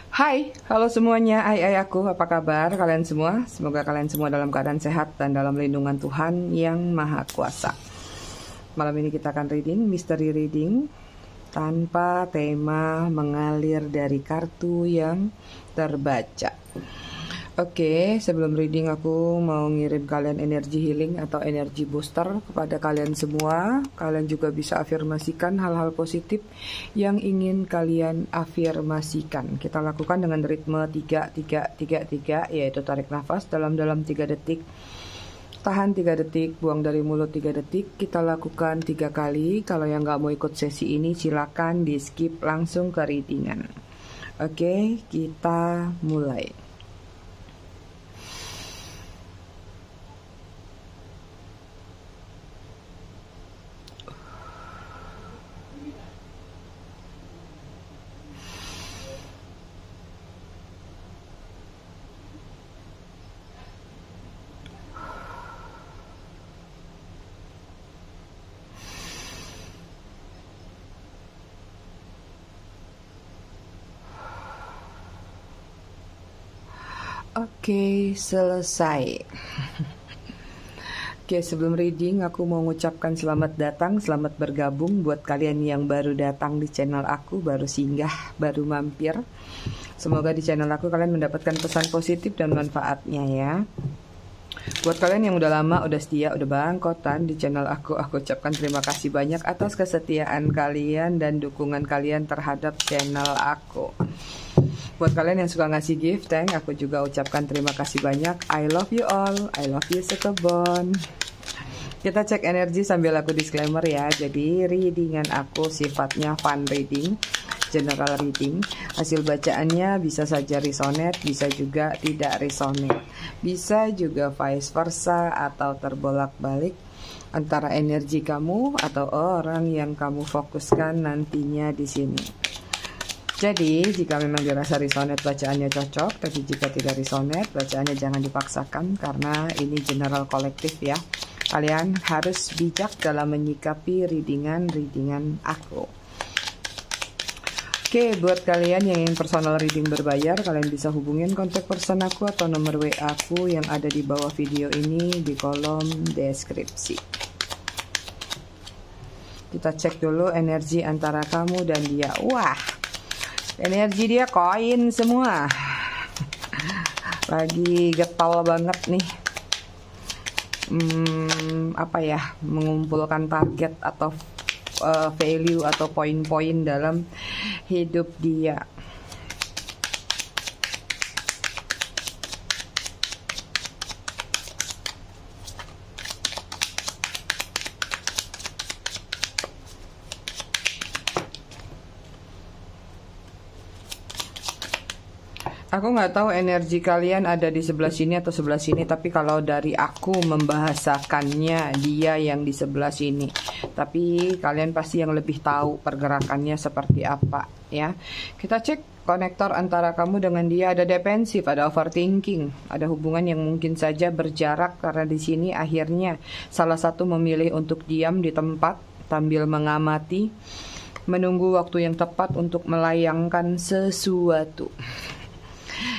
Hai, halo semuanya, hai aku, apa kabar kalian semua? Semoga kalian semua dalam keadaan sehat dan dalam lindungan Tuhan yang Maha Kuasa. Malam ini kita akan reading, mystery reading, tanpa tema mengalir dari kartu yang terbaca. Oke, sebelum reading aku mau ngirim kalian energi healing atau energi booster kepada kalian semua. Kalian juga bisa afirmasikan hal-hal positif yang ingin kalian afirmasikan. Kita lakukan dengan ritme 3-3-3-3, yaitu tarik nafas dalam-dalam 3 detik. Tahan 3 detik, buang dari mulut 3 detik. Kita lakukan 3 kali. Kalau yang nggak mau ikut sesi ini silakan di skip langsung ke readingan. Oke, kita mulai. Oke, selesai. Oke, sebelum reading aku mau mengucapkan selamat datang, selamat bergabung buat kalian yang baru datang di channel aku, baru singgah, baru mampir. Semoga di channel aku kalian mendapatkan pesan positif dan manfaatnya ya. Buat kalian yang udah lama, udah setia, udah bangkotan di channel aku ucapkan terima kasih banyak atas kesetiaan kalian dan dukungan kalian terhadap channel aku. Buat kalian yang suka ngasih gift, aku juga ucapkan terima kasih banyak. I love you all, I love you sekebon. Kita cek energi sambil aku disclaimer ya. Jadi readingan aku sifatnya fun reading, general reading. Hasil bacaannya bisa saja resonate, bisa juga tidak resonate. Bisa juga vice versa atau terbolak-balik antara energi kamu atau orang yang kamu fokuskan nantinya di sini. Jadi, jika memang dirasa resonate bacaannya cocok, tapi jika tidak resonate bacaannya jangan dipaksakan karena ini general kolektif ya. Kalian harus bijak dalam menyikapi readingan aku. Oke, buat kalian yang ingin personal reading berbayar, kalian bisa hubungin kontak person aku atau nomor WA aku yang ada di bawah video ini di kolom deskripsi. Kita cek dulu energi antara kamu dan dia. Wah, energi dia koin semua. Lagi getol banget nih. Apa ya, mengumpulkan target atau value atau poin-poin dalam hidup dia. Aku nggak tahu energi kalian ada di sebelah sini atau sebelah sini, tapi kalau dari aku membahasakannya dia yang di sebelah sini. Tapi kalian pasti yang lebih tahu pergerakannya seperti apa ya. Kita cek konektor antara kamu dengan dia. Ada defensif, ada overthinking, ada hubungan yang mungkin saja berjarak karena di sini akhirnya salah satu memilih untuk diam di tempat sambil mengamati, menunggu waktu yang tepat untuk melayangkan sesuatu.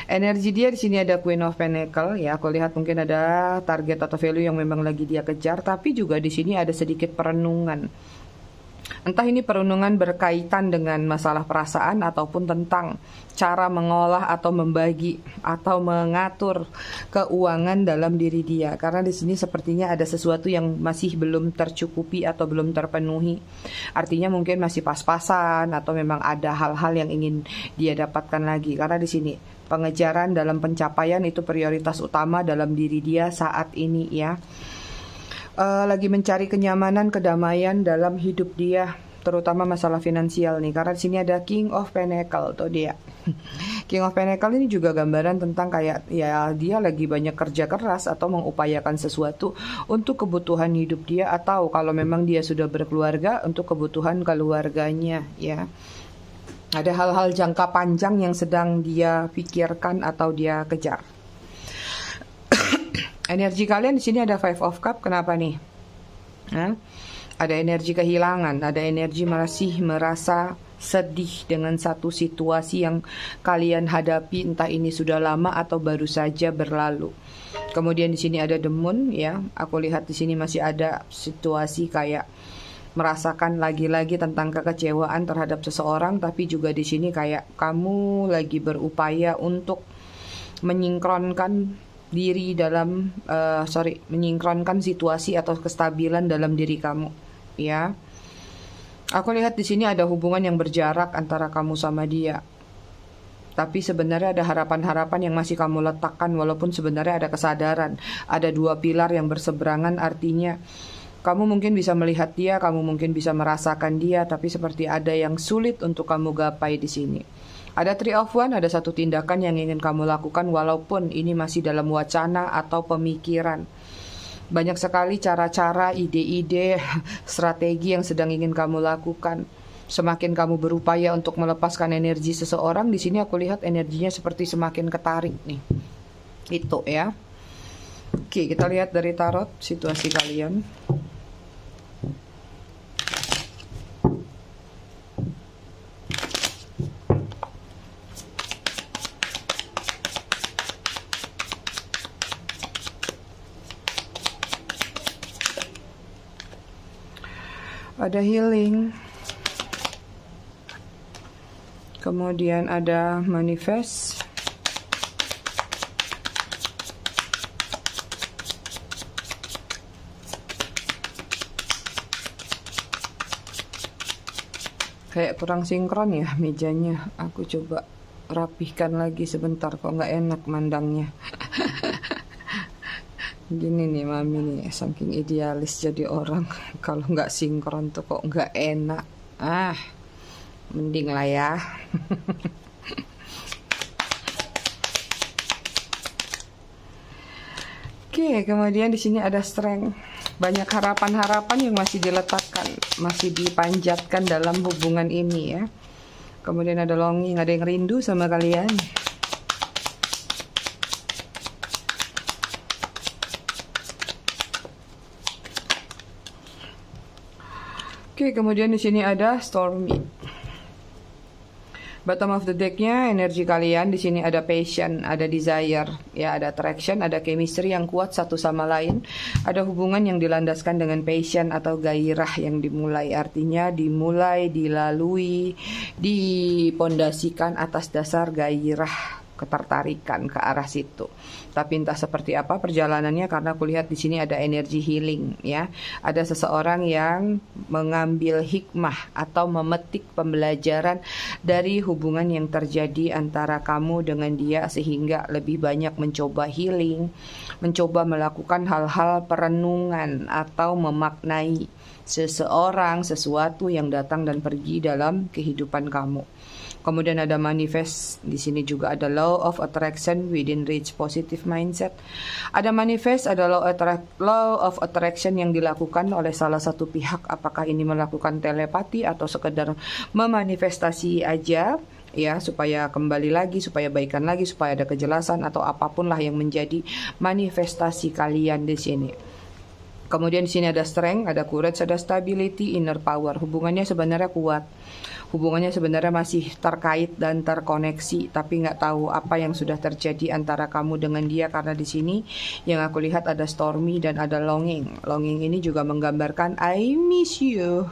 Energi dia di sini ada Queen of Pentacle ya. Aku lihat mungkin ada target atau value yang memang lagi dia kejar, tapi juga di sini ada sedikit perenungan. Entah ini perenungan berkaitan dengan masalah perasaan ataupun tentang cara mengolah atau membagi atau mengatur keuangan dalam diri dia. Karena di sini sepertinya ada sesuatu yang masih belum tercukupi atau belum terpenuhi. Artinya mungkin masih pas-pasan atau memang ada hal-hal yang ingin dia dapatkan lagi. Karena di sini pengejaran dalam pencapaian itu prioritas utama dalam diri dia saat ini ya. Lagi mencari kenyamanan, kedamaian dalam hidup dia, terutama masalah finansial nih. Karena di sini ada King of Pentacle tuh dia. King of Pentacle ini juga gambaran tentang kayak ya dia lagi banyak kerja keras atau mengupayakan sesuatu untuk kebutuhan hidup dia, atau kalau memang dia sudah berkeluarga untuk kebutuhan keluarganya ya. Ada hal-hal jangka panjang yang sedang dia pikirkan atau dia kejar. Energi kalian di sini ada Five of Cup. Kenapa nih? Ada energi kehilangan, ada energi masih merasa sedih dengan satu situasi yang kalian hadapi, entah ini sudah lama atau baru saja berlalu. Kemudian di sini ada The Moon, ya. Aku lihat di sini masih ada situasi kayak merasakan lagi-lagi tentang kekecewaan terhadap seseorang, tapi juga di sini kayak kamu lagi berupaya untuk menyingkronkan diri dalam menyingkronkan situasi atau kestabilan dalam diri kamu, ya. Aku lihat di sini ada hubungan yang berjarak antara kamu sama dia. Tapi sebenarnya ada harapan-harapan yang masih kamu letakkan, walaupun sebenarnya ada kesadaran. Ada dua pilar yang berseberangan, artinya kamu mungkin bisa melihat dia, kamu mungkin bisa merasakan dia, tapi seperti ada yang sulit untuk kamu gapai di sini. Ada Three of Wands, ada satu tindakan yang ingin kamu lakukan walaupun ini masih dalam wacana atau pemikiran. Banyak sekali cara-cara, ide-ide, strategi yang sedang ingin kamu lakukan. Semakin kamu berupaya untuk melepaskan energi seseorang, di sini aku lihat energinya seperti semakin ketarik nih. Itu ya. Oke, kita lihat dari tarot situasi kalian. Ada healing, kemudian ada manifest, kayak kurang sinkron ya mejanya. Aku coba rapihkan lagi sebentar, kok nggak enak mandangnya. Gini nih mami nih, saking idealis jadi orang. Kalau nggak sinkron tuh kok nggak enak. Mending lah ya. Oke, kemudian di sini ada strength. Banyak harapan-harapan yang masih diletakkan, masih dipanjatkan dalam hubungan ini ya. Kemudian ada longing, ada yang rindu sama kalian. Oke, kemudian di sini ada stormy. Bottom of the decknya energi kalian di sini ada passion, ada desire, ya ada attraction, ada chemistry yang kuat satu sama lain. Ada hubungan yang dilandaskan dengan passion atau gairah yang dimulai, artinya dimulai, dilalui, dipondasikan atas dasar gairah, ketertarikan ke arah situ. Tapi entah seperti apa perjalanannya, karena aku lihat di sini ada energi healing ya. Ada seseorang yang mengambil hikmah atau memetik pembelajaran dari hubungan yang terjadi antara kamu dengan dia, sehingga lebih banyak mencoba healing, mencoba melakukan hal-hal perenungan atau memaknai seseorang, sesuatu yang datang dan pergi dalam kehidupan kamu. Kemudian ada manifest, di sini juga ada law of attraction within reach positive mindset. Ada manifest, ada law of attraction yang dilakukan oleh salah satu pihak, apakah ini melakukan telepati atau sekedar memanifestasi aja ya, supaya kembali lagi, supaya baikan lagi, supaya ada kejelasan atau apapun lah yang menjadi manifestasi kalian di sini. Kemudian di sini ada strength, ada courage, ada stability, inner power. Hubungannya sebenarnya kuat. Hubungannya sebenarnya masih terkait dan terkoneksi, tapi nggak tahu apa yang sudah terjadi antara kamu dengan dia, karena di sini yang aku lihat ada stormy dan ada longing. Longing ini juga menggambarkan I miss you,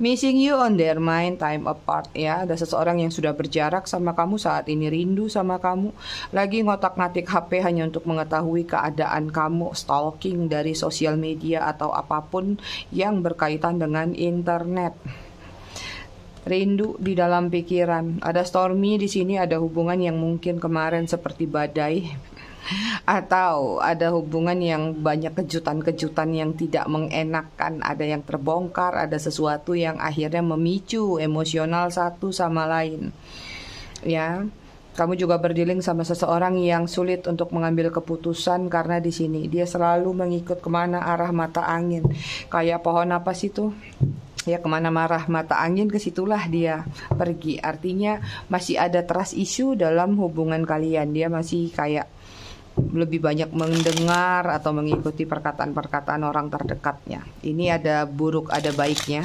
missing you on their mind, time apart ya. Ada seseorang yang sudah berjarak sama kamu saat ini, rindu sama kamu, lagi ngotak-ngatik HP hanya untuk mengetahui keadaan kamu, stalking dari sosial media atau apapun yang berkaitan dengan internet. Rindu di dalam pikiran. Ada stormy di sini, ada hubungan yang mungkin kemarin seperti badai, atau ada hubungan yang banyak kejutan-kejutan yang tidak mengenakan, ada yang terbongkar, ada sesuatu yang akhirnya memicu emosional satu sama lain. Ya. Kamu juga berdealing sama seseorang yang sulit untuk mengambil keputusan, karena di sini dia selalu mengikut kemana arah mata angin. Kayak pohon apa sih tuh? Ya, kemana marah mata angin, kesitulah dia pergi. Artinya masih ada trust issue dalam hubungan kalian. Dia masih kayak lebih banyak mendengar atau mengikuti perkataan-perkataan orang terdekatnya. Ini ada buruk, ada baiknya.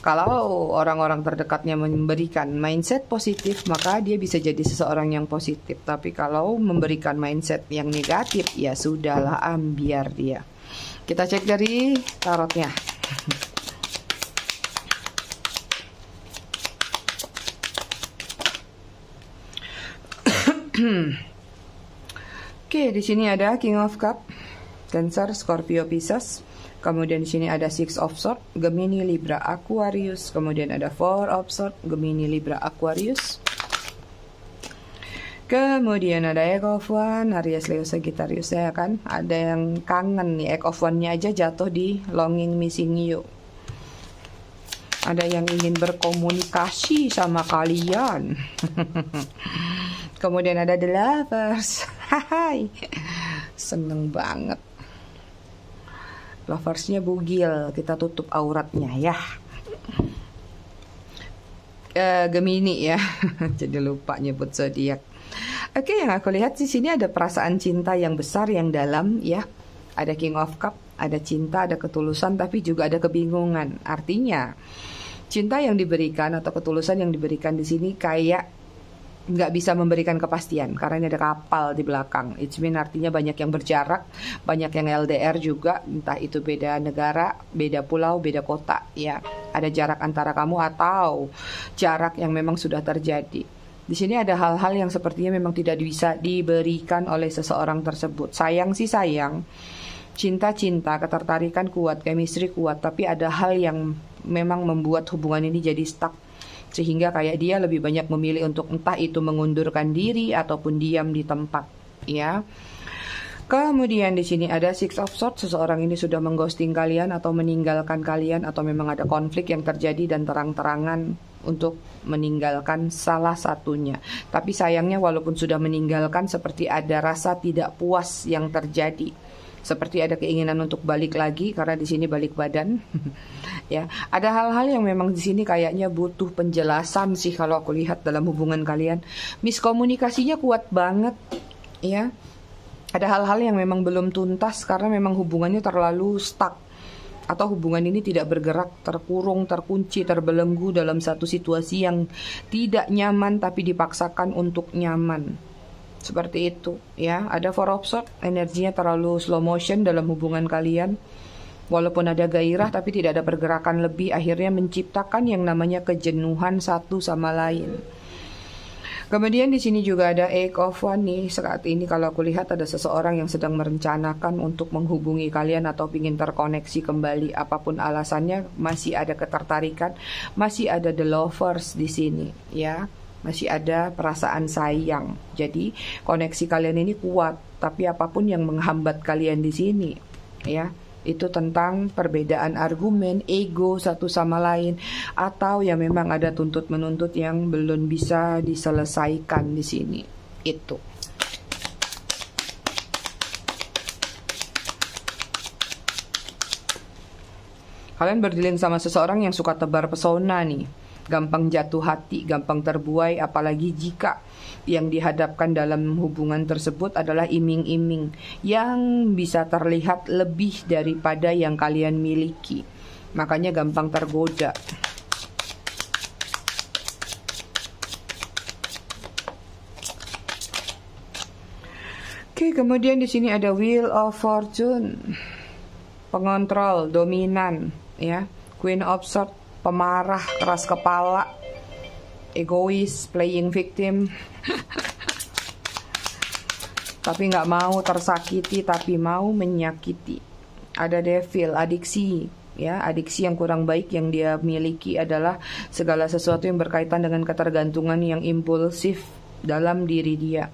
Kalau orang-orang terdekatnya memberikan mindset positif, maka dia bisa jadi seseorang yang positif. Tapi kalau memberikan mindset yang negatif, ya sudahlah, biar dia. Kita cek dari tarotnya. Oke, di sini ada King of Cup, Cancer, Scorpio, Pisces. Kemudian di sini ada Six of Swords, Gemini, Libra, Aquarius. Kemudian ada Four of Swords, Gemini, Libra, Aquarius. Kemudian ada Egg of One, Aries, Leo, Sagittarius. Ya kan, ada yang kangen nih, Egg of One-nya aja jatuh di Longing, Missing You. Ada yang ingin berkomunikasi sama kalian. Kemudian ada The Lovers. Hai, seneng banget. Loversnya bugil, kita tutup auratnya ya. Gemini ya, jadi lupa nyebut zodiak. Oke, yang aku lihat di sini ada perasaan cinta yang besar, yang dalam ya. Ada King of Cup, ada cinta, ada ketulusan, tapi juga ada kebingungan. Artinya cinta yang diberikan atau ketulusan yang diberikan di sini kayak nggak bisa memberikan kepastian karena ini ada kapal di belakang. It mean artinya banyak yang berjarak, banyak yang LDR juga, entah itu beda negara, beda pulau, beda kota ya. Ada jarak antara kamu atau jarak yang memang sudah terjadi. Di sini ada hal-hal yang sepertinya memang tidak bisa diberikan oleh seseorang tersebut. Sayang sih sayang, cinta-cinta, ketertarikan kuat, chemistry kuat, tapi ada hal yang memang membuat hubungan ini jadi stuck. Sehingga kayak dia lebih banyak memilih untuk entah itu mengundurkan diri ataupun diam di tempat, ya. Kemudian di sini ada Six of Swords, seseorang ini sudah mengghosting kalian atau meninggalkan kalian, atau memang ada konflik yang terjadi dan terang-terangan untuk meninggalkan salah satunya. Tapi sayangnya walaupun sudah meninggalkan, seperti ada rasa tidak puas yang terjadi. Seperti ada keinginan untuk balik lagi karena di sini balik badan. Ya, ada hal-hal yang memang di sini kayaknya butuh penjelasan sih kalau aku lihat dalam hubungan kalian. Miskomunikasinya kuat banget, ya. Ada hal-hal yang memang belum tuntas karena memang hubungannya terlalu stuck atau hubungan ini tidak bergerak, terkurung, terkunci, terbelenggu dalam satu situasi yang tidak nyaman tapi dipaksakan untuk nyaman. Seperti itu ya. Ada Four of Swords, energinya terlalu slow motion dalam hubungan kalian. Walaupun ada gairah tapi tidak ada pergerakan lebih, akhirnya menciptakan yang namanya kejenuhan satu sama lain. Kemudian di sini juga ada Eight of One nih. Saat ini kalau aku lihat ada seseorang yang sedang merencanakan untuk menghubungi kalian atau ingin terkoneksi kembali. Apapun alasannya, masih ada ketertarikan, masih ada the lovers di sini ya. Masih ada perasaan sayang. Jadi koneksi kalian ini kuat, tapi apapun yang menghambat kalian di sini, ya, itu tentang perbedaan argumen, ego satu sama lain, atau ya memang ada tuntut menuntut yang belum bisa diselesaikan di sini. Itu. Kalian berdealing sama seseorang yang suka tebar pesona nih. Gampang jatuh hati, gampang terbuai, apalagi jika yang dihadapkan dalam hubungan tersebut adalah iming-iming yang bisa terlihat lebih daripada yang kalian miliki. Makanya gampang tergoda. Oke, kemudian di sini ada Wheel of Fortune. Pengontrol, dominan, ya. Queen of Swords, pemarah, keras kepala, egois, playing victim. Tapi nggak mau tersakiti, tapi mau menyakiti. Ada devil, adiksi, ya, adiksi yang kurang baik yang dia miliki adalah segala sesuatu yang berkaitan dengan ketergantungan yang impulsif dalam diri dia.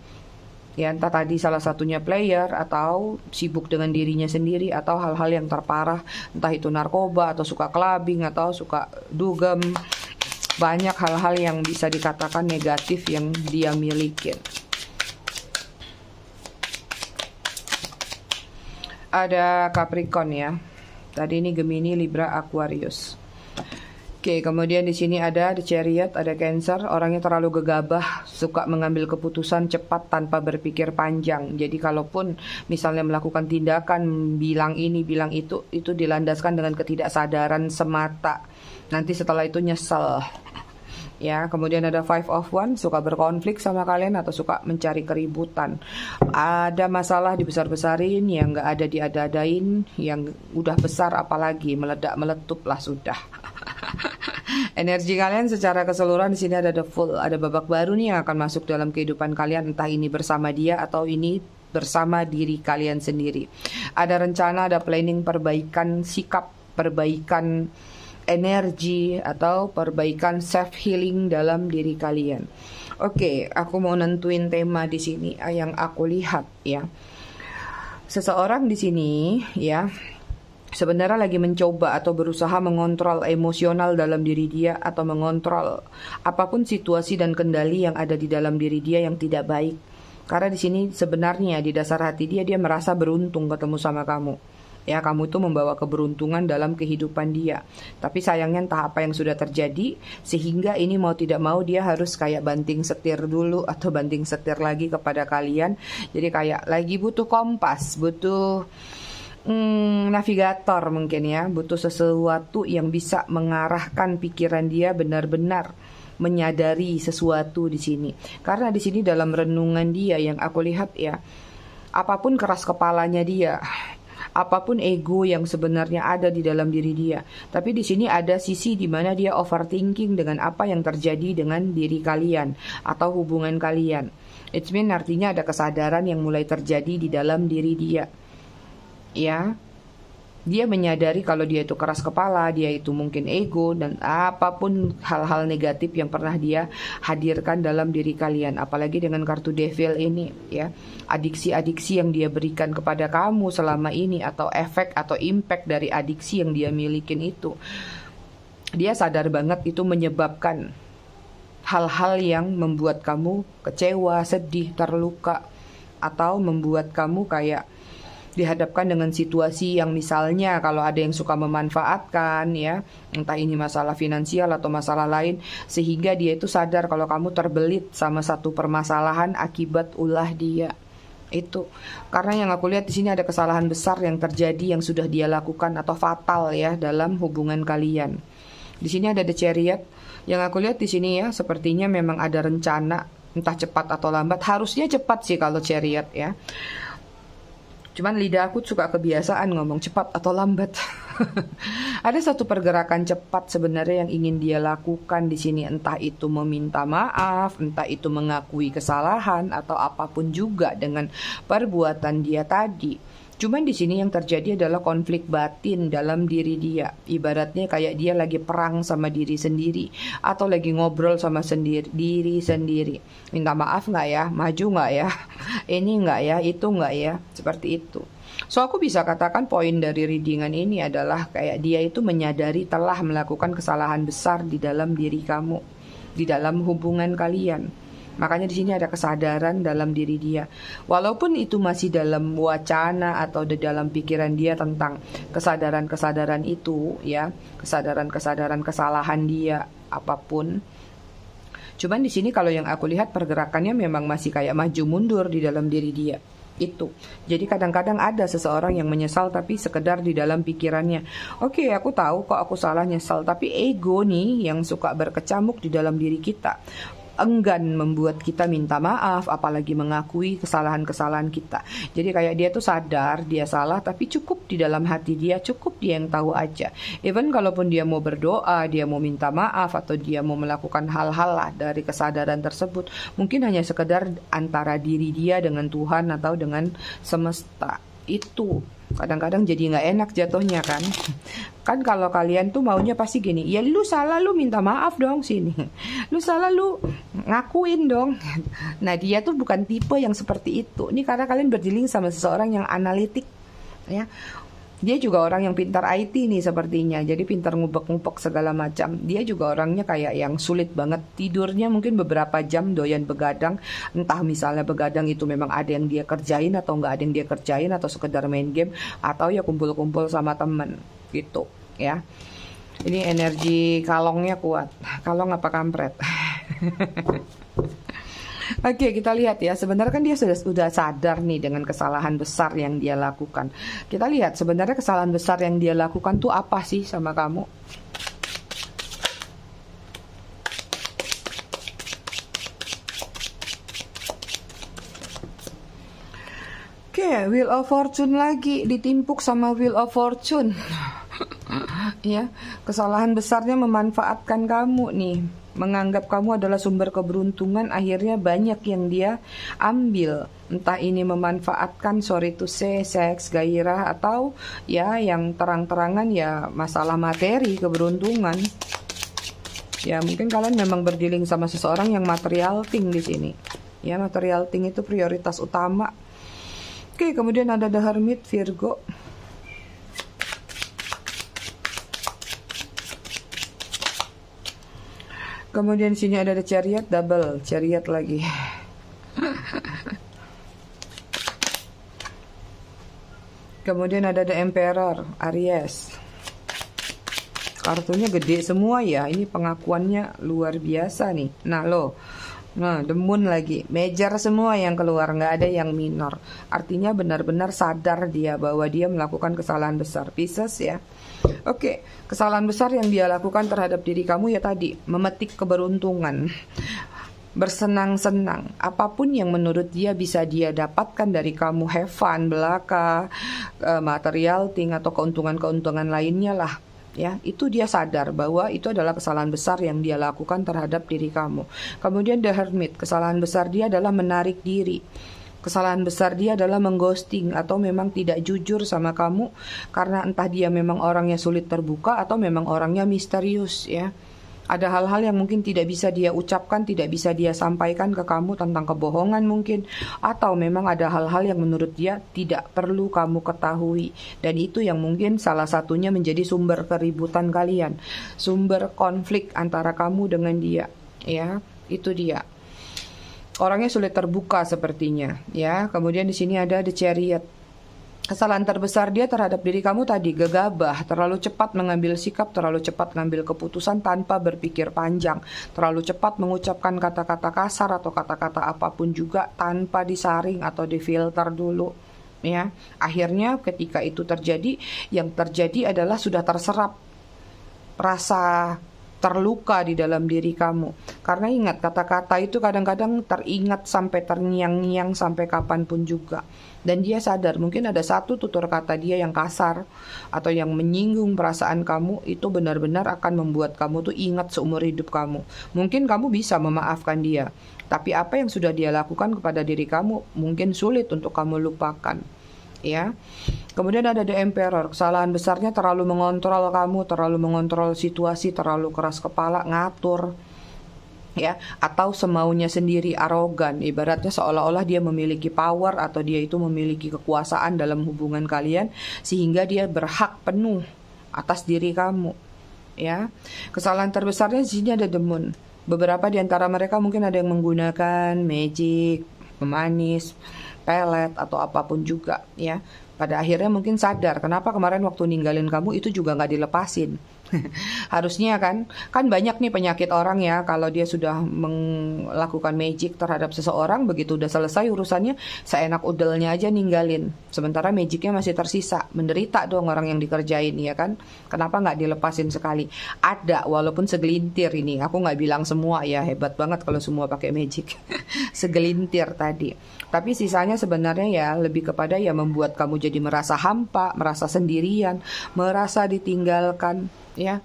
Ya, entah tadi salah satunya player atau sibuk dengan dirinya sendiri atau hal-hal yang terparah, entah itu narkoba atau suka clubbing atau suka dugem. Banyak hal-hal yang bisa dikatakan negatif yang dia miliki. Ada Capricorn ya. Tadi ini Gemini, Libra, Aquarius. Oke, kemudian di sini ada The Chariot, ada Cancer, orangnya terlalu gegabah, suka mengambil keputusan cepat tanpa berpikir panjang. Jadi kalaupun misalnya melakukan tindakan, bilang ini, bilang itu dilandaskan dengan ketidaksadaran semata. Nanti setelah itu nyesel. Ya, kemudian ada Five of Wands, suka berkonflik sama kalian atau suka mencari keributan. Ada masalah dibesar-besarin, yang nggak ada diada-adain, yang udah besar apalagi meledak-meletup lah sudah. Energi kalian secara keseluruhan di sini ada The Fool, ada babak baru nih yang akan masuk dalam kehidupan kalian, entah ini bersama dia atau ini bersama diri kalian sendiri. Ada rencana, ada planning perbaikan sikap, perbaikan energi atau perbaikan self healing dalam diri kalian. Oke, aku mau nentuin tema di sini yang aku lihat ya. Seseorang di sini ya sebenarnya lagi mencoba atau berusaha mengontrol emosional dalam diri dia atau mengontrol apapun situasi dan kendali yang ada di dalam diri dia yang tidak baik. Karena di sini sebenarnya di dasar hati dia merasa beruntung ketemu sama kamu. Ya, kamu itu membawa keberuntungan dalam kehidupan dia. Tapi sayangnya entah apa yang sudah terjadi sehingga ini mau tidak mau dia harus kayak banting setir dulu atau banting setir lagi kepada kalian. Jadi kayak lagi butuh kompas, butuh navigator mungkin ya, butuh sesuatu yang bisa mengarahkan pikiran dia benar-benar menyadari sesuatu di sini. Karena di sini dalam renungan dia yang aku lihat ya, apapun keras kepalanya dia, apapun ego yang sebenarnya ada di dalam diri dia, tapi di sini ada sisi di mana dia overthinking dengan apa yang terjadi dengan diri kalian atau hubungan kalian. It means artinya ada kesadaran yang mulai terjadi di dalam diri dia. Ya, dia menyadari kalau dia itu keras kepala, dia itu mungkin ego dan apapun hal-hal negatif yang pernah dia hadirkan dalam diri kalian. Apalagi dengan kartu Devil ini ya, adiksi-adiksi yang dia berikan kepada kamu selama ini atau efek atau impact dari adiksi yang dia milikin itu, dia sadar banget itu menyebabkan hal-hal yang membuat kamu kecewa, sedih, terluka, atau membuat kamu kayak dihadapkan dengan situasi yang misalnya kalau ada yang suka memanfaatkan ya, entah ini masalah finansial atau masalah lain, sehingga dia itu sadar kalau kamu terbelit sama satu permasalahan akibat ulah dia. Itu karena yang aku lihat di sini ada kesalahan besar yang terjadi yang sudah dia lakukan atau fatal ya dalam hubungan kalian. Di sini ada The Chariot. Yang aku lihat di sini ya, sepertinya memang ada rencana, entah cepat atau lambat. Harusnya cepat sih kalau Chariot ya. Cuman lidah aku suka kebiasaan ngomong cepat atau lambat. Ada satu pergerakan cepat sebenarnya yang ingin dia lakukan di sini, entah itu meminta maaf, entah itu mengakui kesalahan atau apapun juga dengan perbuatan dia tadi. Cuman di sini yang terjadi adalah konflik batin dalam diri dia. Ibaratnya kayak dia lagi perang sama diri sendiri atau lagi ngobrol sama diri sendiri. Minta maaf nggak ya? Maju nggak ya? Ini nggak ya? Itu nggak ya? Seperti itu. So aku bisa katakan poin dari readingan ini adalah kayak dia itu menyadari telah melakukan kesalahan besar di dalam diri kamu, di dalam hubungan kalian. Makanya di sini ada kesadaran dalam diri dia. Walaupun itu masih dalam wacana atau di dalam pikiran dia tentang kesadaran-kesadaran itu ya, kesadaran-kesadaran kesalahan dia apapun. Cuman di sini kalau yang aku lihat pergerakannya memang masih kayak maju mundur di dalam diri dia. Itu. Jadi kadang-kadang ada seseorang yang menyesal tapi sekedar di dalam pikirannya. Oke, aku tahu kok aku salah, nyesal, tapi ego nih yang suka berkecamuk di dalam diri kita enggan membuat kita minta maaf, apalagi mengakui kesalahan-kesalahan kita. Jadi kayak dia tuh sadar dia salah, tapi cukup di dalam hati dia, cukup dia yang tahu aja. Even kalaupun dia mau berdoa, dia mau minta maaf, atau dia mau melakukan hal-hal lah dari kesadaran tersebut, mungkin hanya sekedar antara diri dia dengan Tuhan atau dengan semesta. Itu kadang-kadang jadi nggak enak jatuhnya kan. Kan kalau kalian tuh maunya pasti gini, ya lu salah lu minta maaf dong sini, lu salah lu ngakuin dong. Nah dia tuh bukan tipe yang seperti itu. Ini karena kalian berdealing sama seseorang yang analitik ya. Dia juga orang yang pintar IT nih sepertinya. Jadi pintar ngubek-ngubek segala macam. Dia juga orangnya kayak yang sulit banget. Tidurnya mungkin beberapa jam doyan begadang. Entah misalnya begadang itu memang ada yang dia kerjain atau nggak ada yang dia kerjain, atau sekedar main game, atau ya kumpul-kumpul sama temen gitu ya. Ini energi kalongnya kuat. Kalong apa kampret? Oke, kita lihat ya. Sebenarnya kan dia sudah sadar nih dengan kesalahan besar yang dia lakukan. Kita lihat sebenarnya kesalahan besar yang dia lakukan tuh apa sih sama kamu? Oke, Wheel of Fortune lagi ditimpuk sama Wheel of Fortune. Ya, kesalahan besarnya memanfaatkan kamu nih, menganggap kamu adalah sumber keberuntungan. Akhirnya banyak yang dia ambil, entah ini memanfaatkan, sorry to say, seks, gairah, atau ya yang terang-terangan ya masalah materi, keberuntungan. Ya mungkin kalian memang berdealing sama seseorang yang material thing di sini. Ya, material thing itu prioritas utama. Oke, kemudian ada The Hermit, Virgo. Kemudian sini ada The Chariot, double Chariot lagi. Kemudian ada The Emperor, Aries. Kartunya gede semua ya. Ini pengakuannya luar biasa nih. Nah loh, nah The Moon lagi. Major semua yang keluar, nggak ada yang minor. Artinya benar-benar sadar dia bahwa dia melakukan kesalahan besar. Pisces ya. Oke, kesalahan besar yang dia lakukan terhadap diri kamu ya tadi, memetik keberuntungan, bersenang-senang, apapun yang menurut dia bisa dia dapatkan dari kamu, have fun belaka, material thing atau keuntungan-keuntungan lainnya lah. Ya, itu dia sadar bahwa itu adalah kesalahan besar yang dia lakukan terhadap diri kamu. Kemudian The Hermit, kesalahan besar dia adalah menarik diri. Kesalahan besar dia adalah mengghosting atau memang tidak jujur sama kamu karena entah dia memang orangnya sulit terbuka atau memang orangnya misterius ya. Ada hal-hal yang mungkin tidak bisa dia ucapkan, tidak bisa dia sampaikan ke kamu tentang kebohongan mungkin, atau memang ada hal-hal yang menurut dia tidak perlu kamu ketahui, dan itu yang mungkin salah satunya menjadi sumber keributan kalian, sumber konflik antara kamu dengan dia ya. Itu dia. Orangnya sulit terbuka sepertinya, ya. Kemudian di sini ada The Chariot. Kesalahan terbesar dia terhadap diri kamu tadi gegabah, terlalu cepat mengambil sikap, terlalu cepat mengambil keputusan tanpa berpikir panjang, terlalu cepat mengucapkan kata-kata kasar atau kata-kata apapun juga tanpa disaring atau difilter dulu, ya. Akhirnya ketika itu terjadi, yang terjadi adalah sudah terserap rasa terluka di dalam diri kamu. Karena ingat, kata-kata itu kadang-kadang teringat sampai terngiang-ngiang sampai kapanpun juga. Dan dia sadar mungkin ada satu tutur kata dia yang kasar atau yang menyinggung perasaan kamu, itu benar-benar akan membuat kamu tuh ingat seumur hidup kamu. Mungkin kamu bisa memaafkan dia, tapi apa yang sudah dia lakukan kepada diri kamu mungkin sulit untuk kamu lupakan. Ya. Kemudian ada The Emperor. Kesalahan besarnya terlalu mengontrol kamu, terlalu mengontrol situasi, terlalu keras kepala, ngatur, ya, atau semaunya sendiri, arogan. Ibaratnya seolah-olah dia memiliki power atau dia itu memiliki kekuasaan dalam hubungan kalian sehingga dia berhak penuh atas diri kamu. Ya. Kesalahan terbesarnya di sini ada The Moon. Beberapa di antara mereka mungkin ada yang menggunakan magic, pemanis, pelet atau apapun juga ya. Pada akhirnya mungkin sadar kenapa kemarin waktu ninggalin kamu itu juga nggak dilepasin. Harusnya kan banyak nih penyakit orang ya, kalau dia sudah melakukan magic terhadap seseorang, begitu udah selesai urusannya seenak udelnya aja ninggalin, sementara magicnya masih tersisa. Menderita dong orang yang dikerjain ya kan. Kenapa nggak dilepasin sekali? Ada, walaupun segelintir. Ini aku nggak bilang semua ya, hebat banget kalau semua pakai magic. Segelintir tadi, tapi sisanya sebenarnya ya lebih kepada ya membuat kamu jadi merasa hampa, merasa sendirian, merasa ditinggalkan, ya,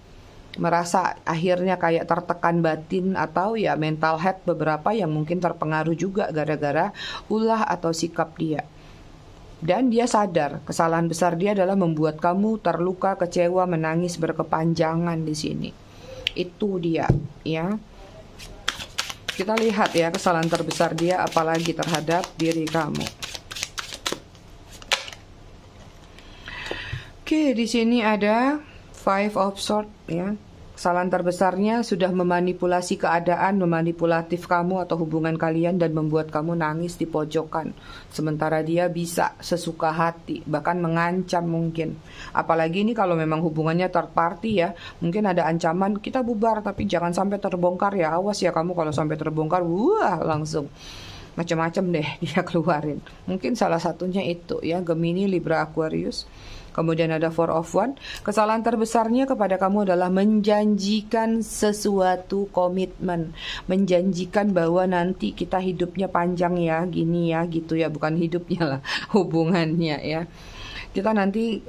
merasa akhirnya kayak tertekan batin atau ya mental health beberapa yang mungkin terpengaruh juga gara-gara ulah atau sikap dia. Dan dia sadar kesalahan besar dia adalah membuat kamu terluka, kecewa, menangis berkepanjangan di sini. Itu dia, ya. Kita lihat ya kesalahan terbesar dia apalagi terhadap diri kamu. Oke, di sini ada Five of Swords ya. Kesalahan terbesarnya sudah memanipulasi keadaan, memanipulatif kamu atau hubungan kalian dan membuat kamu nangis di pojokan. Sementara dia bisa sesuka hati, bahkan mengancam mungkin. Apalagi ini kalau memang hubungannya third party ya, mungkin ada ancaman kita bubar tapi jangan sampai terbongkar ya. Awas ya kamu kalau sampai terbongkar, wah langsung macam-macam deh dia keluarin. Mungkin salah satunya itu ya, Gemini, Libra, Aquarius. Kemudian ada Four of Wands. Kesalahan terbesarnya kepada kamu adalah menjanjikan sesuatu komitmen. Menjanjikan bahwa nanti kita hidupnya panjang ya, gini ya, gitu ya. Bukan hidupnya lah, hubungannya ya. Kita nanti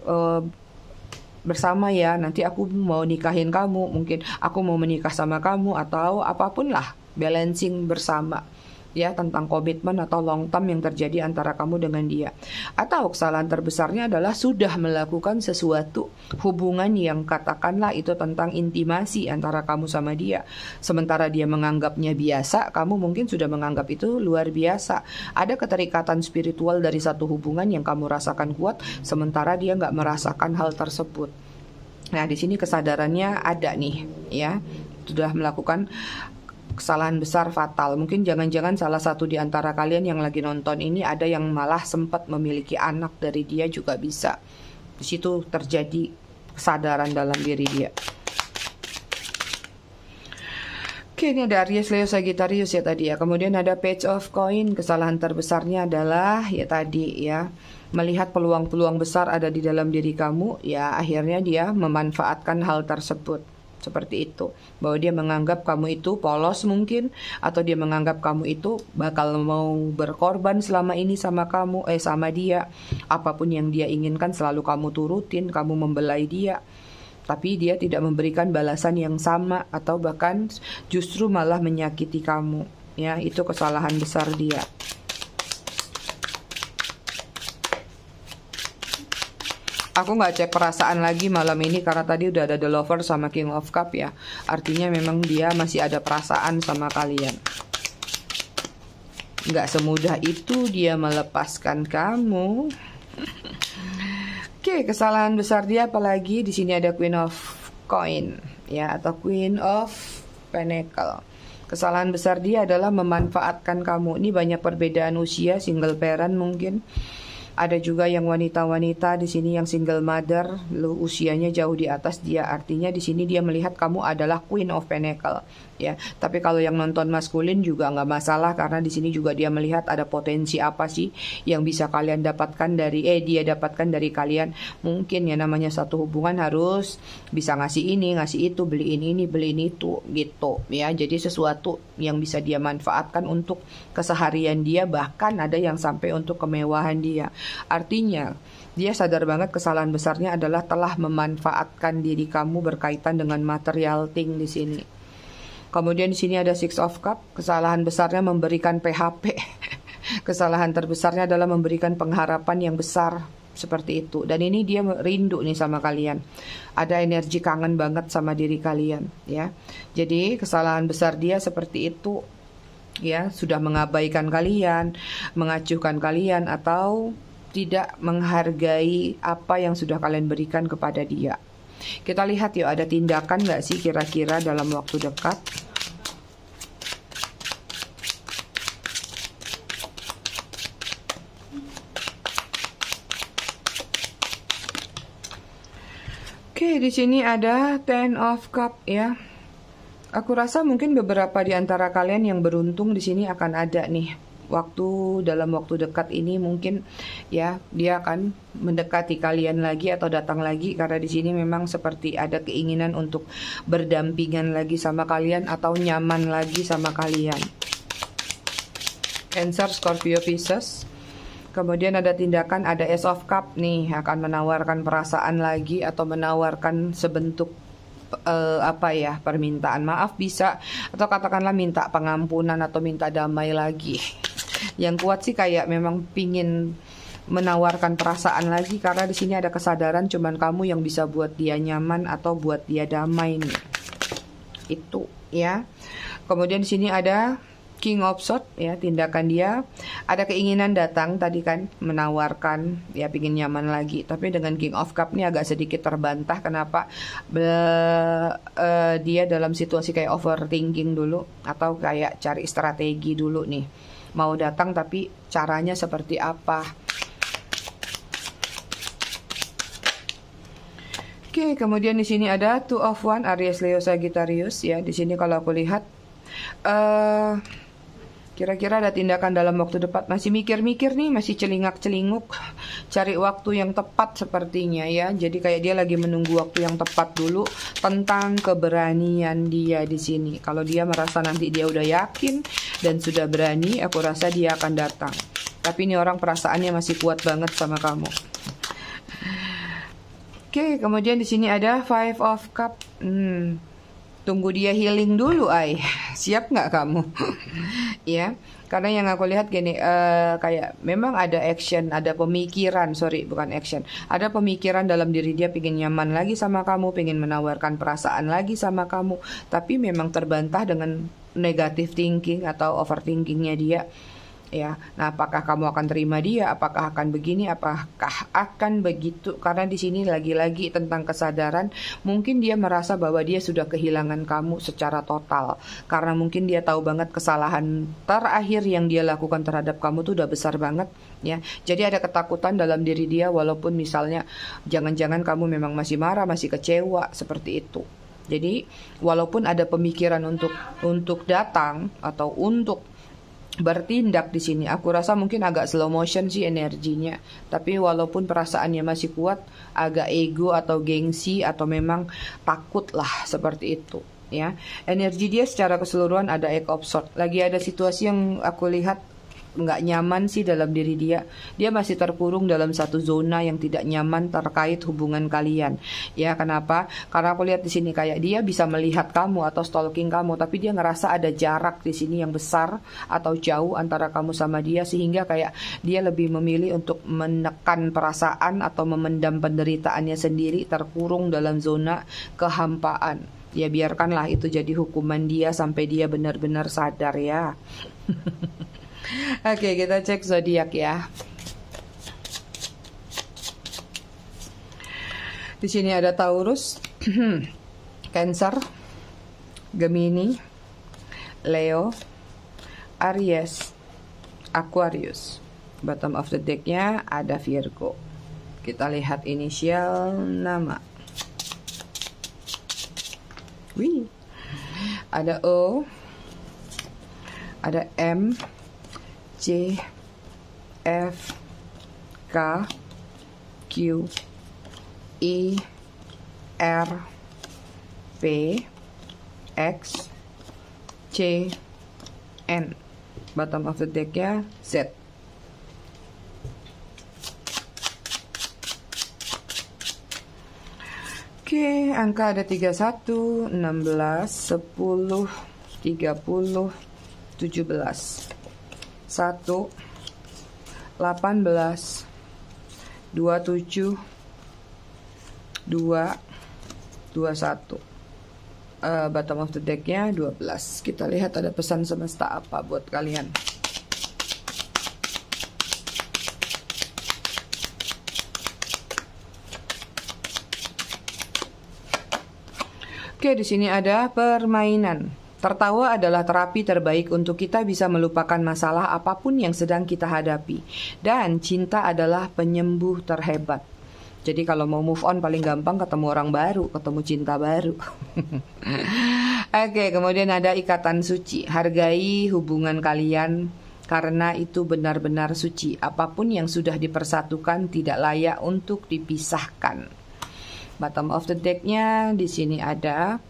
bersama ya, nanti aku mau nikahin kamu. Mungkin aku mau menikah sama kamu atau apapun lah. Balancing bersama. Ya, tentang komitmen atau long term yang terjadi antara kamu dengan dia. Atau kesalahan terbesarnya adalah sudah melakukan sesuatu hubungan yang katakanlah itu tentang intimasi antara kamu sama dia. Sementara dia menganggapnya biasa, kamu mungkin sudah menganggap itu luar biasa. Ada keterikatan spiritual dari satu hubungan yang kamu rasakan kuat, sementara dia nggak merasakan hal tersebut. Nah, di sini kesadarannya ada nih, ya, sudah melakukan kesalahan besar fatal. Mungkin jangan-jangan salah satu di antara kalian yang lagi nonton ini ada yang malah sempat memiliki anak dari dia juga bisa. Di situ terjadi kesadaran dalam diri dia. Oke, ini ada Aries, Leo, Sagittarius ya tadi ya. Kemudian ada Page of Coin. Kesalahan terbesarnya adalah ya tadi ya, melihat peluang-peluang besar ada di dalam diri kamu, ya akhirnya dia memanfaatkan hal tersebut. Seperti itu, bahwa dia menganggap kamu itu polos mungkin, atau dia menganggap kamu itu bakal mau berkorban selama ini sama kamu, sama dia. Apapun yang dia inginkan selalu kamu turutin, kamu membelai dia. Tapi dia tidak memberikan balasan yang sama, atau bahkan justru malah menyakiti kamu. Ya, itu kesalahan besar dia. Aku nggak cek perasaan lagi malam ini karena tadi udah ada The Lover sama King of Cup ya. Artinya memang dia masih ada perasaan sama kalian. Nggak semudah itu dia melepaskan kamu. Oke, kesalahan besar dia apalagi di sini ada Queen of Coin ya, atau Queen of Pentacle. Kesalahan besar dia adalah memanfaatkan kamu. Ini banyak perbedaan usia, single parent mungkin. Ada juga yang wanita-wanita di sini yang single mother, usianya jauh di atas dia. Artinya di sini dia melihat kamu adalah Queen of Pentacle, ya. Tapi kalau yang nonton maskulin juga nggak masalah karena di sini juga dia melihat ada potensi apa sih yang bisa kalian dapatkan dari dia dapatkan dari kalian. Mungkin ya namanya satu hubungan harus bisa ngasih ini, ngasih itu, beliin ini, beliin itu, gitu, ya. Jadi sesuatu yang bisa dia manfaatkan untuk keseharian dia, bahkan ada yang sampai untuk kemewahan dia. Artinya dia sadar banget kesalahan besarnya adalah telah memanfaatkan diri kamu berkaitan dengan material thing di sini. Kemudian di sini ada Six of Cup. Kesalahan besarnya memberikan PHP. Kesalahan terbesarnya adalah memberikan pengharapan yang besar seperti itu. Dan ini dia rindu nih sama kalian. Ada energi kangen banget sama diri kalian, ya. Jadi kesalahan besar dia seperti itu. Ya, sudah mengabaikan kalian, mengacuhkan kalian, atau tidak menghargai apa yang sudah kalian berikan kepada dia. Kita lihat yuk, ada tindakan nggak sih kira-kira dalam waktu dekat? Oke, di sini ada Ten of Cup ya. Aku rasa mungkin beberapa di antara kalian yang beruntung di sini akan ada nih dalam waktu dekat ini, mungkin ya dia akan mendekati kalian lagi atau datang lagi karena di sini memang seperti ada keinginan untuk berdampingan lagi sama kalian atau nyaman lagi sama kalian. Cancer, Scorpio, Pisces. Kemudian ada tindakan, ada Ace of Cup nih, akan menawarkan perasaan lagi atau menawarkan sebentuk permintaan maaf bisa, atau katakanlah minta pengampunan atau minta damai lagi. Yang kuat sih kayak memang pingin menawarkan perasaan lagi karena di sini ada kesadaran cuman kamu yang bisa buat dia nyaman atau buat dia damai nih. Itu ya. Kemudian di sini ada King of Swords ya, tindakan dia ada keinginan datang tadi kan, menawarkan ya pingin nyaman lagi, tapi dengan King of Cup ini agak sedikit terbantah. Kenapa? Dia dalam situasi kayak overthinking dulu, atau kayak cari strategi dulu nih, mau datang tapi caranya seperti apa. Oke, kemudian di sini ada Two of Wands, Aries, Leo, Sagittarius ya. Di sini kalau aku lihat kira-kira ada tindakan dalam waktu dekat, masih mikir-mikir nih, masih celingak-celinguk, cari waktu yang tepat sepertinya ya. Jadi kayak dia lagi menunggu waktu yang tepat dulu tentang keberanian dia di sini. Kalau dia merasa nanti dia udah yakin dan sudah berani, aku rasa dia akan datang. Tapi ini orang perasaannya masih kuat banget sama kamu. Oke, kemudian di sini ada Five of Cup. Tunggu dia healing dulu, ay. Siap nggak kamu? Ya, karena yang aku lihat gini, kayak memang ada action, ada pemikiran, bukan action, ada pemikiran dalam diri dia, pengen nyaman lagi sama kamu, pengen menawarkan perasaan lagi sama kamu, tapi memang terbantah dengan negative thinking atau overthinkingnya dia. Ya, nah apakah kamu akan terima dia? Apakah akan begini? Apakah akan begitu? Karena di sini lagi-lagi tentang kesadaran. Mungkin dia merasa bahwa dia sudah kehilangan kamu secara total. Karena mungkin dia tahu banget kesalahan terakhir yang dia lakukan terhadap kamu tuh udah besar banget. Ya, jadi ada ketakutan dalam diri dia. Walaupun misalnya jangan-jangan kamu memang masih marah, masih kecewa seperti itu. Jadi walaupun ada pemikiran untuk datang atau untuk bertindak di sini, aku rasa mungkin agak slow motion sih energinya. Tapi walaupun perasaannya masih kuat, agak ego atau gengsi atau memang takut lah seperti itu ya. Energi dia secara keseluruhan ada Eight of Swords. Lagi ada situasi yang aku lihat nggak nyaman sih dalam diri dia. Dia masih terkurung dalam satu zona yang tidak nyaman terkait hubungan kalian. Ya, kenapa? Karena aku lihat di sini kayak dia bisa melihat kamu atau stalking kamu, tapi dia ngerasa ada jarak di sini yang besar atau jauh antara kamu sama dia, sehingga kayak dia lebih memilih untuk menekan perasaan atau memendam penderitaannya sendiri, terkurung dalam zona kehampaan. Ya, biarkanlah itu jadi hukuman dia sampai dia benar-benar sadar ya. Oke, kita cek zodiak ya. Di sini ada Taurus, Cancer, Gemini, Leo, Aries, Aquarius. Bottom of the deck-nya ada Virgo. Kita lihat inisial nama. Wih. Ada O, ada M, C, F, K, Q, I, R, P, X, C, N. Bottom of the deck ya Z. Oke, angka ada 31, 16, 10, 30, 17. 1, 18, 27, 2, 21. Bottom of the deck-nya 12. Kita lihat ada pesan semesta apa buat kalian. Oke, di sini ada permainan. Tertawa adalah terapi terbaik untuk kita bisa melupakan masalah apapun yang sedang kita hadapi. Dan cinta adalah penyembuh terhebat. Jadi kalau mau move on paling gampang ketemu orang baru, ketemu cinta baru. Oke, kemudian ada ikatan suci. Hargai hubungan kalian karena itu benar-benar suci. Apapun yang sudah dipersatukan tidak layak untuk dipisahkan. Bottom of the deck-nya di sini ada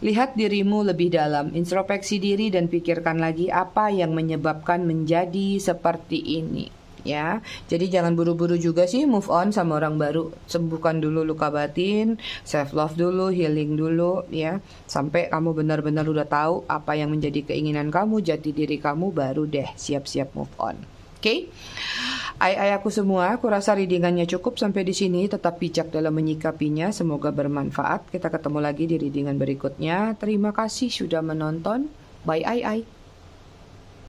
lihat dirimu lebih dalam, introspeksi diri dan pikirkan lagi apa yang menyebabkan menjadi seperti ini. Ya, jadi jangan buru-buru juga sih move on sama orang baru. Sembuhkan dulu luka batin, self love dulu, healing dulu ya. Sampai kamu benar-benar udah tahu apa yang menjadi keinginan kamu, jati diri kamu, baru deh siap-siap move on. Oke? Ay aku semua, aku rasa readingannya cukup sampai di sini. Tetap bijak dalam menyikapinya. Semoga bermanfaat. Kita ketemu lagi di readingan berikutnya. Terima kasih sudah menonton. Bye ay.